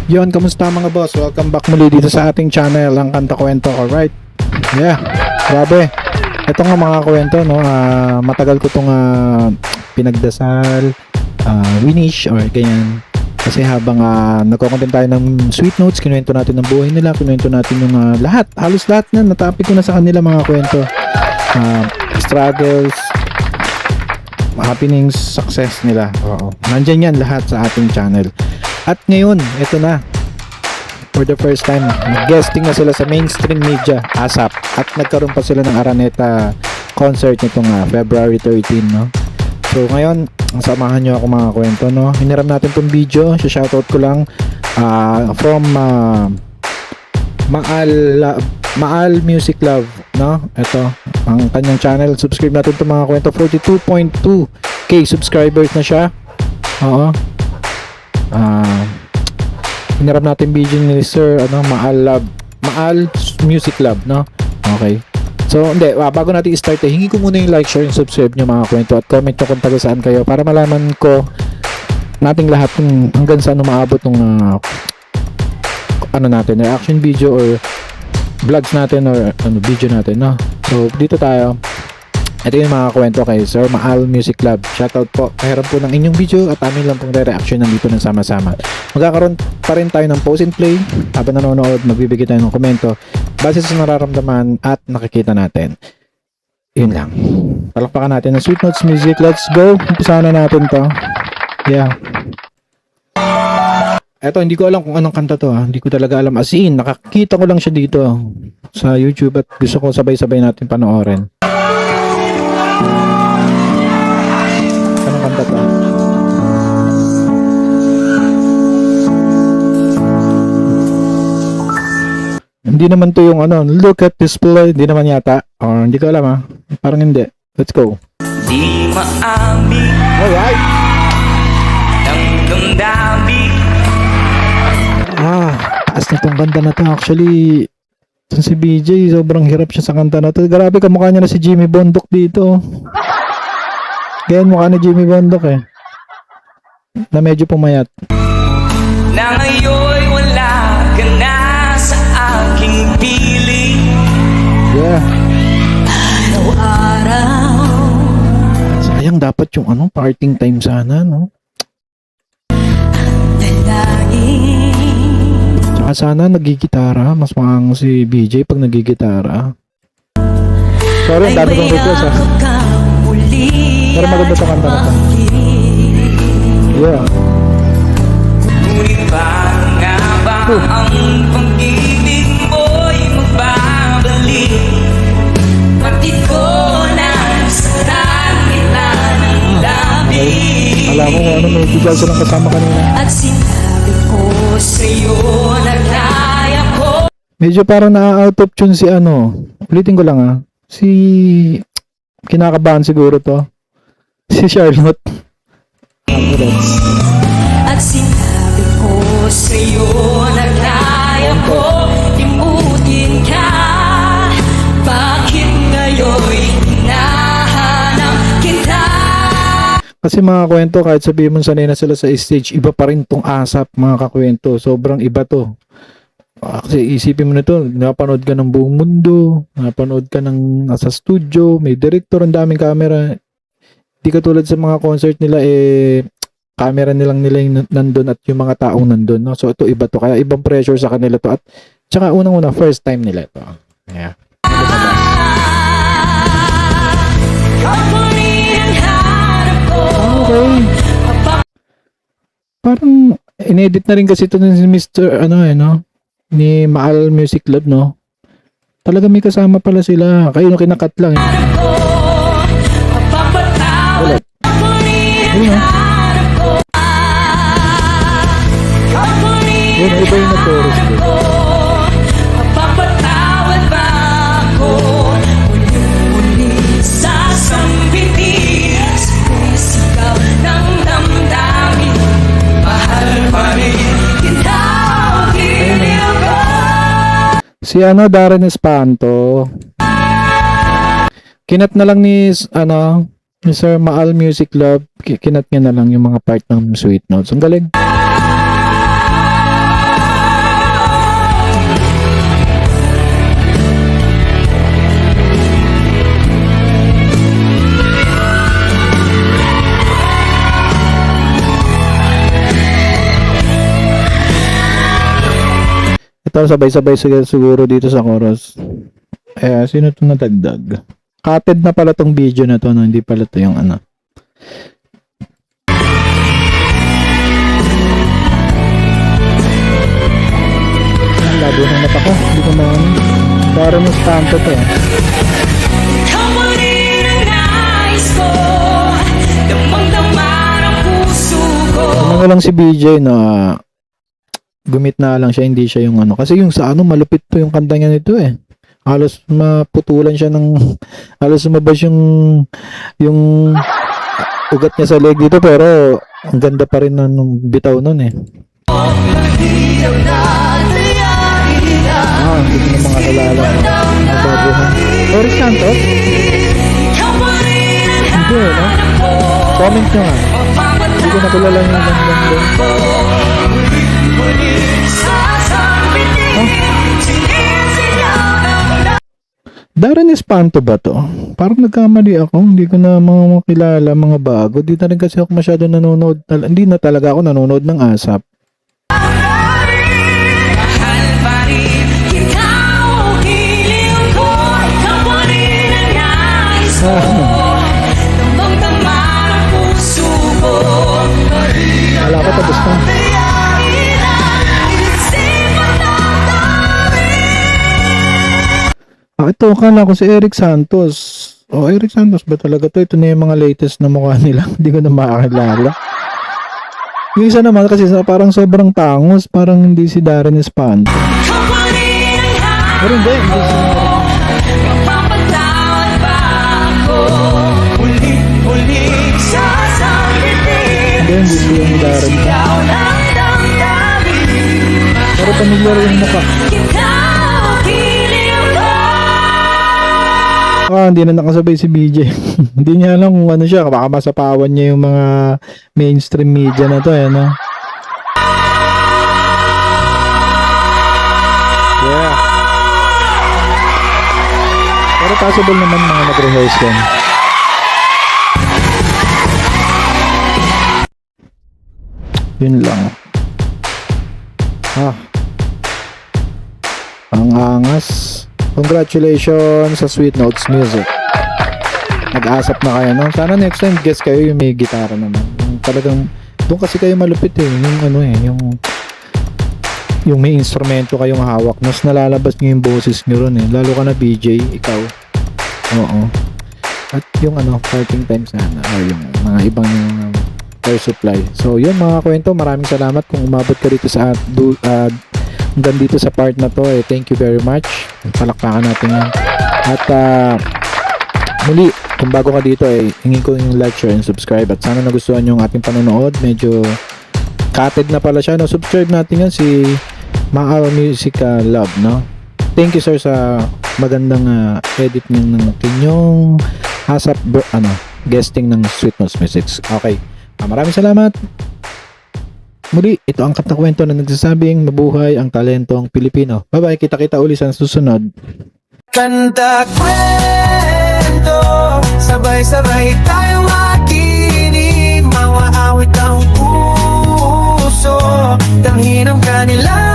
Yon, kamusta mga boss? Welcome back muli dito sa ating channel, ang Kanta Kwento. Alright. Yeah, grabe. Ito nga mga kwento, no? Matagal ko itong pinagdasal, winish, or ganyan. Kasi habang nagko-content tayo ng sweet notes, kinuwento natin ng buhay nila, kinuwento natin yung lahat, halos lahat na natapik ko na sa kanila mga kwento. Struggles, happenings, success nila. Oo. Nandyan yan lahat sa ating channel. At ngayon, ito na. For the first time, nag-guesting na sila sa mainstream media, ASAP. At nagkaroon pa sila ng Araneta concert nitong February 13, no? So ngayon, samahan nyo ako mga kwento, no? Hiniram natin tong video. Shoutout ko lang from Maal Music Love, no? Ito, ang kanyang channel. Subscribe natin itong mga kwento. 42.2k subscribers na siya. Oo. Hinarap natin video ni Sir Maal Music Lab, no? Okay. So, hindi, bago natin i-start, hingi ko muna yung like, share, and subscribe nyo mga kwento at comment nyo kung taga saan kayo para malaman ko nating lahat kung hanggang saan umaabot ng natin, reaction video or vlogs natin or video natin, no? So, dito tayo. Ito yung mga kwento kay Sir Maal Music Club. Shoutout po. Pahiram po ng inyong video at amin lang pong re-reaction nandito ng sama-sama. Magkakaroon pa rin tayo ng post and play. Habang nanonood, magbibigay tayo ng komento base sa nararamdaman at nakikita natin. Yun lang. Palakpakan natin ng Sweet Notes Music. Let's go. Umpisahan na natin to. Yeah. Eto, hindi ko alam kung anong kanta to. Hindi ko talaga alam. As in, nakakita ko lang siya dito sa YouTube at gusto ko sabay-sabay natin panoorin. Anong kanta to? Hindi naman to yung look at this play. Hindi naman yata. Or hindi ko alam parang hindi. Let's go. Di maami. Alright. Ng damdamin. Taas na tong kanta na to. Actually, si BJ, sobrang hirap siya sa kanta na to. Grabe, kamukha niya na si Jimmy Bondok dito. Ganyan mukha ni Jimmy Bondok na medyo pumayat. Na ngayon wala ka na sa aking piling. Yeah. Araw-araw. Sayang, dapat yung parting time sana, no? Dalangin. Tsaka sana nagigitara. Mas maangang si BJ pag nagigitara. Sorry, ang dami kong request Pero maganda sa kanta na to. Yeah. Ngunit pa nga ba ang pag-ibig mo'y magbabalik? Pati ko na sarang nila ng labi. Alam mo kung may bigyan silang kasama kanina. At sinabi ko sa'yo na kaya ko. Medyo parang na-out of tune si ulitin ko lang si kinakabahan siguro to. Si Charlotte. At sinabi ko sa'yo na kaya ko limutin ka. Bakit ngayon'y hinahanap kita? Kasi mga kwento, kahit sabihin mo sanay na sila sa stage, iba pa rin tong ASAP mga kakwento. Sobrang iba to. Kasi isipin mo na to, napanood ka ng buong mundo, napanood ka ng sa studio, may director, ang daming camera. Di katulad sa mga concert nila, camera nilang nila yung nandun at yung mga taong nandun, no? So ito iba to, kaya ibang pressure sa kanila to, at tsaka unang-una first time nila to. Yeah. Okay. Parang inedit na rin kasi ito ni Mr. ni Maal Music Club, no? Talaga may kasama pala sila. Kayo kinakat lang. Ulit. Ayun, yun, iba yung na-chorus din. Mapapatawad ba ako? Ulit sa sambitin. Sigaw ng damdamin. Mahal pa rin kita. Giliw ko. Si Darren Espanto. Kinat na lang ni Sir Maal Music Club, kinat niya na lang yung mga part ng Sweet Notes. Ang galing. Ito, sabay-sabay siguro dito sa chorus. Sino ito nadagdag? Cutted na pala tong video na to, no? Hindi pala to yung ano. Ang labo ng mata ko. Hindi ko na ano. Para mas tanto to. Ikaw pa rin ang nais ko, damang-dama ng puso ko. Ano lang si BJ na gumit na lang siya, hindi siya yung ano. Kasi yung sa ano, malupit po yung kanta niya nito eh. Halos maputulan siya ng, halos sumabas yung ugat niya sa leg dito, pero ang ganda pa rin ng bitaw nun eh. Hindi ko na mga kalala. Nabaguhan. Boris Santos? Ikaw pa rin ang Hindi no? Comment nyo nga. Hindi ko nakilala yung gandang doon. Darren Espanto ba to? Parang nagkamali ako. Hindi ko na mga makilala, mga bago. Di na rin kasi ako masyado nanonood. Hindi na talaga ako nanonood ng ASAP. Mahal pa rin ikaw, hiling ko. Ikaw pa rin ang nais ko, damang-dama ng puso ko. Wala ko tapos na. Ito, akala ko si Eric Santos. Eric Santos ba talaga to? Ito na yung mga latest na mukha nila. Hindi ko na makakilala. Yung isa naman kasi parang sobrang tangos. Parang hindi si Darren Espanto. Pero hindi si Mapapatawad ba ako? Ulit-ulit sasabihin, hindi si yung Darren. ikaw lang damdamin. Pero pamilyar yung mukha. Ikaw, hiling ko. Hindi na nakasabay si BJ. Hindi niya alam kung ano siya. Baka masapawan niya yung mga mainstream media na to. No? Yeah. Pero possible naman mga nag-rehearse yan. Yun lang. Ang angas. Congratulations sa Sweet Notes Music. Nag-asap na kayo, no? Sana next time guess kayo yung may gitara naman. Yung talagang doon kasi kayo malupit eh. Yung ano eh, yung may instrumento kayong hawak. Mas nalalabas niyo yung boses niyo ron eh. Lalo ka na BJ, ikaw. Oo. At yung ano, parting time sana. Or yung mga ibang air supply. So yun mga kwento, maraming salamat kung umabot ka dito sa hanggang dito sa part na to eh. Thank you very much. Palakpakan natin yan. At muli, kung bago ka dito eh, hingin ko yung like, share, and subscribe. At sana nagustuhan yung ating panonood. Medyo cutted na pala siya, no? Subscribe natin yan si Maal Music Love, no? Thank you sir sa magandang edit ng inyong ASAP guesting ng Sweet Notes Music. Okay, maraming salamat. Muli, ito ang katakwento na nagsasabing mabuhay ang talentong Pilipino. Bye-bye, kita-kita uli sa susunod. Kanta kwento, sabay-sabay tayong makinig, mga awit ang puso, tanghin ang kanilang